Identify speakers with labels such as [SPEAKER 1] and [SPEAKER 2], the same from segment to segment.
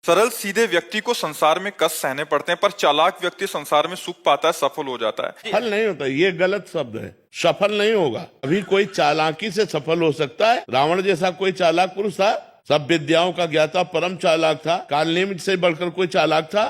[SPEAKER 1] सरल सीधे व्यक्ति को संसार में कष्ट सहने पड़ते हैं, पर चालाक व्यक्ति संसार में सुख पाता है, सफल हो जाता है।
[SPEAKER 2] सफल नहीं होता, ये गलत शब्द है। सफल नहीं होगा। अभी कोई चालाकी से सफल हो सकता है। रावण जैसा कोई चालाक पुरुष था, सब विद्याओं का ज्ञाता, परम चालाक था। कालनेमित से बढ़कर कोई चालाक था?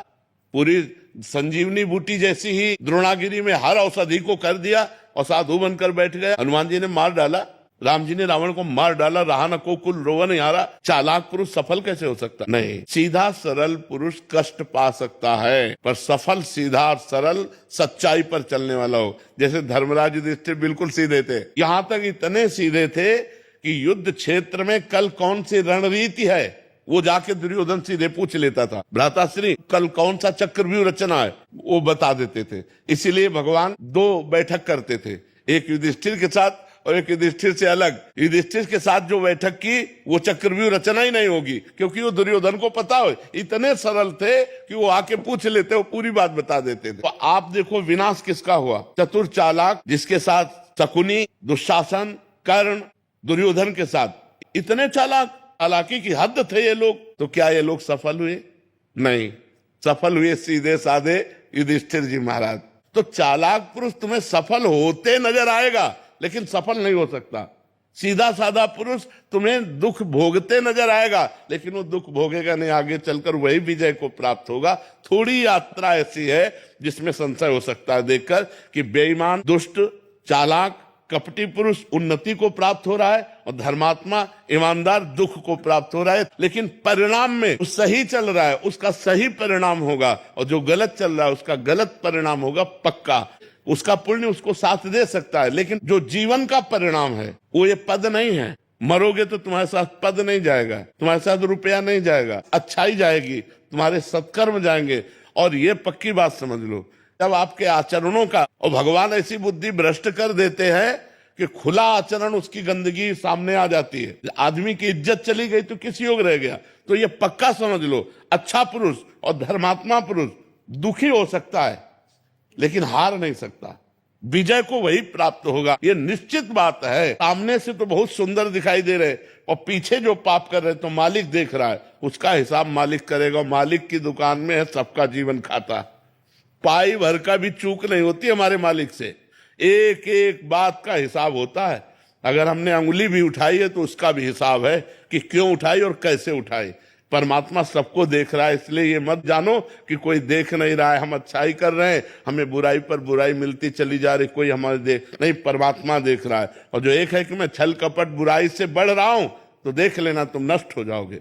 [SPEAKER 2] पूरी संजीवनी बूटी जैसी ही द्रोणागिरी में हर औषधि को कर दिया और साधु बनकर बैठ गया। हनुमान जी ने मार डाला, राम जी ने रावण को मार डाला, रहा न को कुल रोवन हारा। चालाक पुरुष सफल कैसे हो सकता? नहीं, सीधा सरल पुरुष कष्ट पा सकता है, पर सफल सीधा और सरल सच्चाई पर चलने वाला हो। जैसे धर्मराज युधिष्ठिर बिल्कुल सीधे थे, यहां तक इतने सीधे थे कि युद्ध क्षेत्र में कल कौन सी रणनीति है वो जाके दुर्योधन सीधे पूछ लेता था। भ्राताश्री कल कौन सा चक्रव्यूह रचना है वो बता देते थे। इसीलिए भगवान दो बैठक करते थे, एक युधिष्ठिर के साथ और एक युधिष्ठिर से अलग। युधिष्ठिर के साथ जो बैठक की वो चक्रव्यूह रचना ही नहीं होगी, क्योंकि वो दुर्योधन को पता हो। इतने सरल थे कि वो आके पूछ लेते, वो पूरी बात बता देते थे। तो आप देखो विनाश किसका हुआ? चतुर चालाक, जिसके साथ शकुनी, दुशासन, कर्ण, दुर्योधन के साथ इतने चालाक, चालाकी की हद थे ये लोग। तो क्या ये लोग सफल हुए? नहीं, सफल हुए सीधे साधे युधिष्ठिर जी महाराज। तो चालाक पुरुष तुम्हें सफल होते नजर आएगा, लेकिन सफल नहीं हो सकता। सीधा साधा पुरुष तुम्हें दुख भोगते नजर आएगा, लेकिन वो दुख भोगेगा नहीं, आगे चलकर वही विजय को प्राप्त होगा। थोड़ी यात्रा ऐसी है जिसमें संशय हो सकता है देखकर कि बेईमान, दुष्ट, चालाक, कपटी पुरुष उन्नति को प्राप्त हो रहा है और धर्मात्मा, ईमानदार दुख को प्राप्त हो रहा है। लेकिन परिणाम में जो सही चल रहा है उसका सही परिणाम होगा, और जो गलत चल रहा है उसका गलत परिणाम होगा पक्का। उसका पुण्य उसको साथ दे सकता है, लेकिन जो जीवन का परिणाम है वो ये पद नहीं है। मरोगे तो तुम्हारे साथ पद नहीं जाएगा, तुम्हारे साथ रुपया नहीं जाएगा, अच्छाई जाएगी, तुम्हारे सत्कर्म जाएंगे। और ये पक्की बात समझ लो, जब आपके आचरणों का, और भगवान ऐसी बुद्धि भ्रष्ट कर देते हैं कि खुला आचरण उसकी गंदगी सामने आ जाती है। आदमी की इज्जत चली गई तो किस योग रह गया? तो ये पक्का समझ लो, अच्छा पुरुष और धर्मात्मा पुरुष दुखी हो सकता है लेकिन हार नहीं सकता। विजय को वही प्राप्त होगा, ये निश्चित बात है। सामने से तो बहुत सुंदर दिखाई दे रहे और पीछे जो पाप कर रहे तो मालिक देख रहा है, उसका हिसाब मालिक करेगा। मालिक की दुकान में है सबका जीवन खाता। पाई भर का भी चूक नहीं होती हमारे मालिक से, एक एक बात का हिसाब होता है। अगर हमने अंगुली भी उठाई है तो उसका भी हिसाब है कि क्यों उठाई और कैसे उठाई। परमात्मा सबको देख रहा है, इसलिए ये मत जानो कि कोई देख नहीं रहा है, हम अच्छाई कर रहे हैं, हमें बुराई पर बुराई मिलती चली जा रही, कोई हमारे देख नहीं। परमात्मा देख रहा है। और जो एक है कि मैं छल कपट बुराई से बढ़ रहा हूं, तो देख लेना तुम नष्ट हो जाओगे।